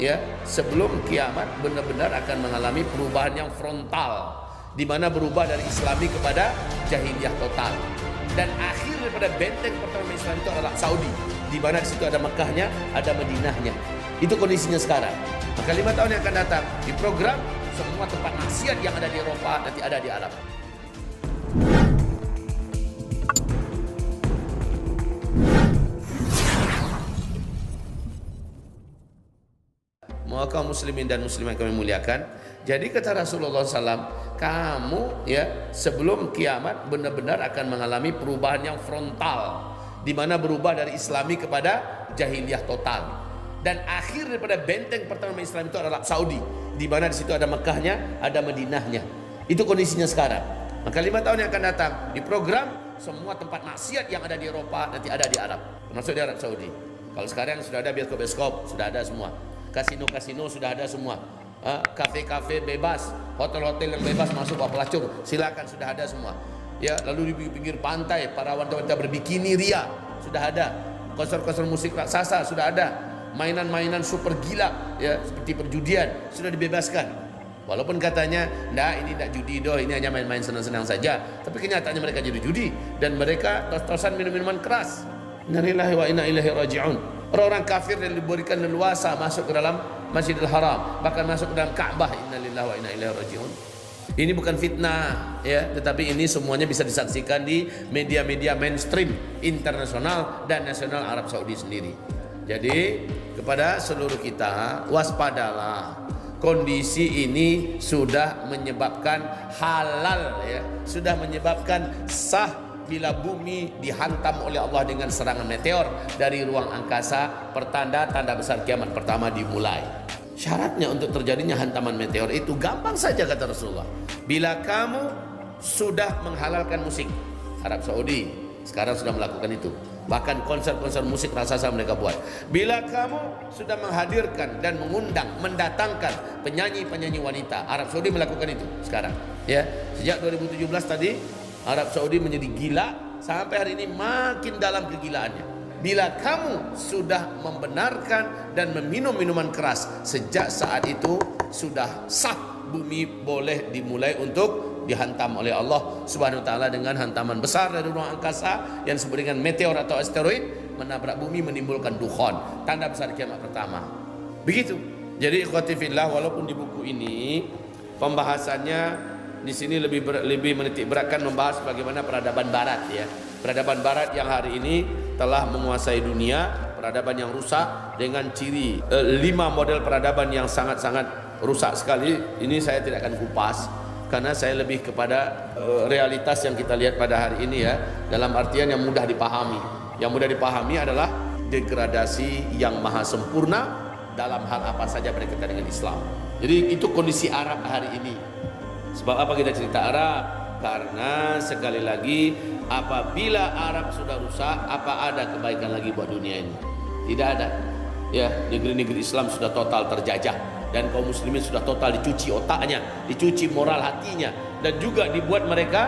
ya sebelum kiamat benar-benar akan mengalami perubahan yang frontal, di mana berubah dari Islami kepada jahiliyah total. Dan akhir daripada benteng pertahanan Islam itu adalah Saudi, di mana di situ ada Mekahnya, ada Madinahnya. Itu kondisinya sekarang. Maka 5 tahun yang akan datang di program semua tempat maksiat yang ada di Eropa nanti ada di Arab. Mau kaum muslimin dan muslimat kami muliakan. Jadi kata Rasulullah SAW, kamu ya sebelum kiamat benar-benar akan mengalami perubahan yang frontal, di mana berubah dari Islami kepada jahiliyah total. Dan akhir daripada benteng pertahanan Islam itu adalah Saudi, di mana di situ ada Mekahnya, ada Madinahnya. Itu kondisinya sekarang. Maka 5 tahun yang akan datang di program semua tempat maksiat yang ada di Eropa nanti ada di Arab, termasuk di Arab Saudi. Kalau sekarang sudah ada bioskop-bioskop, sudah ada semua. Kasino-kasino sudah ada semua. Kafe-kafe bebas, hotel-hotel yang bebas masuk bawa pelacur, silakan, sudah ada semua. Ya, lalu di pinggir pantai para wanita-wanita berbikini ria sudah ada. Konser-konser musik raksasa sudah ada. Mainan-mainan super gila ya seperti perjudian sudah dibebaskan. Walaupun katanya, nah ini tidak judi doh, ini hanya main-main senang-senang saja. Tapi kenyataannya mereka jadi judi dan mereka tos-tosan minum-minuman keras. Inna lillahi wa inna ilaihi raji'un. Orang-orang kafir yang diberikan leluasa masuk ke dalam Masjidil Haram, bahkan masuk ke dalam Ka'bah. Inna lillahi wa inna ilaihi raji'un. Ini bukan fitnah ya, tetapi ini semuanya bisa disaksikan di media-media mainstream internasional dan nasional Arab Saudi sendiri. Jadi kepada seluruh kita, waspadalah. Kondisi ini sudah menyebabkan halal ya, sudah menyebabkan sah bila bumi dihantam oleh Allah dengan serangan meteor dari ruang angkasa, pertanda tanda besar kiamat pertama dimulai. Syaratnya untuk terjadinya hantaman meteor itu gampang saja kata Rasulullah. Bila kamu sudah menghalalkan musik, Arab Saudi sekarang sudah melakukan itu. Bahkan konser-konser musik raksasa mereka buat. Bila kamu sudah menghadirkan dan mengundang, mendatangkan penyanyi-penyanyi wanita, Arab Saudi melakukan itu sekarang. Ya, sejak 2017 tadi Arab Saudi menjadi gila sampai hari ini makin dalam kegilaannya. Bila kamu sudah membenarkan dan meminum minuman keras, sejak saat itu sudah sah bumi boleh dimulai untuk dihantam oleh Allah Subhanahu wa taala dengan hantaman besar dari ruang angkasa yang disebut dengan meteor atau asteroid menabrak bumi menimbulkan dukhon, tanda besar kiamat pertama. Begitu. Jadi ikhwati fillah, walaupun di buku ini pembahasannya di sini lebih menitik beratkan membahas bagaimana peradaban barat ya. Peradaban barat yang hari ini telah menguasai dunia, peradaban yang rusak dengan ciri 5 model peradaban yang sangat-sangat rusak sekali. Ini saya tidak akan kupas karena saya lebih kepada realitas yang kita lihat pada hari ini ya, dalam artian yang mudah dipahami. Yang mudah dipahami adalah degradasi yang maha sempurna dalam hal apa saja berkaitan dengan Islam. Jadi itu kondisi Arab hari ini. Sebab apa kita cerita Arab? Karena sekali lagi apabila Arab sudah rusak, apa ada kebaikan lagi buat dunia ini? Tidak ada. Ya, negeri-negeri Islam sudah total terjajah dan kaum muslimin sudah total dicuci otaknya, dicuci moral hatinya, dan juga dibuat mereka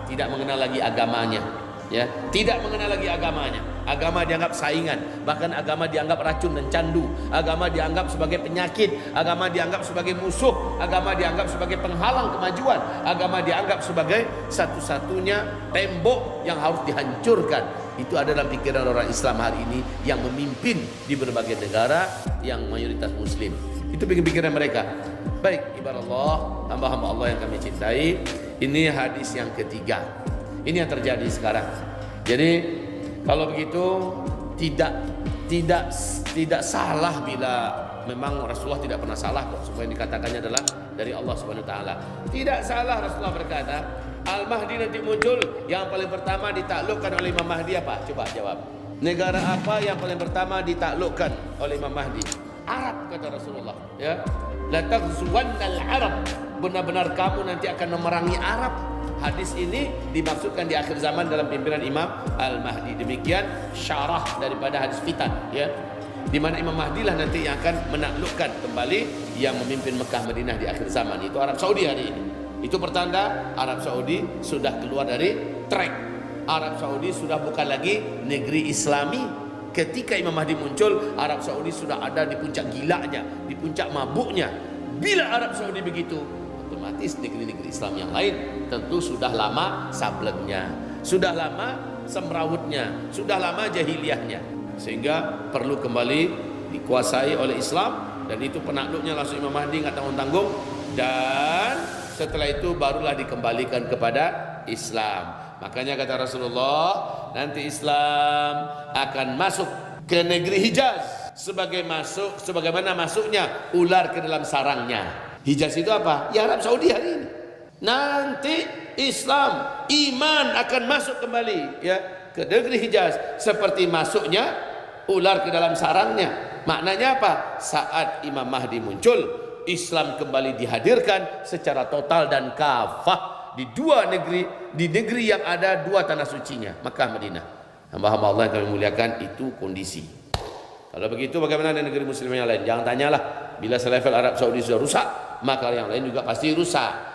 tidak mengenal lagi agamanya. Ya, tidak mengenal lagi agamanya. Agama dianggap saingan, bahkan agama dianggap racun dan candu. Agama dianggap sebagai penyakit, agama dianggap sebagai musuh, agama dianggap sebagai penghalang kemajuan, agama dianggap sebagai satu-satunya tembok yang harus dihancurkan. Itu adalah pikiran orang Islam hari ini yang memimpin di berbagai negara yang mayoritas muslim. Itu pikiran mereka. Baik, ibarat Allah, hamba-hamba Allah yang kami cintai, ini hadis yang ketiga. Ini yang terjadi sekarang. Jadi kalau begitu tidak salah bila memang Rasulullah tidak pernah salah kok. Semua yang dikatakannya adalah dari Allah Subhanahu wa taala. Tidak salah Rasulullah berkata, Al-Mahdi nanti muncul, yang paling pertama ditaklukkan oleh Imam Mahdi apa? Coba jawab. Negara apa yang paling pertama ditaklukkan oleh Imam Mahdi? Arab, kata Rasulullah, ya. La taghzuwannal Arab. Benar-benar kamu nanti akan memerangi Arab. Hadis ini dimaksudkan di akhir zaman dalam pimpinan Imam Al-Mahdi. Demikian syarah daripada hadis fitan, ya. Di mana Imam Mahdi lah nanti yang akan menaklukkan kembali yang memimpin Mekah Madinah di akhir zaman. Itu Arab Saudi hari ini. Itu pertanda Arab Saudi sudah keluar dari track. Arab Saudi sudah bukan lagi negeri Islami, Ketika Imam Mahdi muncul, Arab Saudi sudah ada di puncak gilanya, di puncak mabuknya. Bila Arab Saudi begitu, otomatis negeri-negeri Islam yang lain tentu sudah lama sablengnya, sudah lama semrawutnya, sudah lama jahiliyahnya, sehingga perlu kembali dikuasai oleh Islam. Dan itu penakluknya langsung Imam Mahdi, nggak tanggung-tanggung. Dan setelah itu barulah dikembalikan kepada Islam. Makanya kata Rasulullah, nanti Islam akan masuk ke negeri Hijaz sebagaimana masuknya ular ke dalam sarangnya. Hijaz itu apa? Ya Arab Saudi hari ini. Nanti Islam, iman akan masuk kembali ya ke negeri Hijaz seperti masuknya ular ke dalam sarangnya. Maknanya apa? Saat Imam Mahdi muncul, Islam kembali dihadirkan secara total dan kafah di dua negeri, di negeri yang ada dua tanah sucinya, Makkah, Madinah. Hamba-hamba Allah yang kami muliakan, itu kondisi. Kalau begitu bagaimana dengan negeri muslim yang lain? Jangan tanyalah, bila selevel Arab Saudi sudah rusak, maka yang lain juga pasti rusak.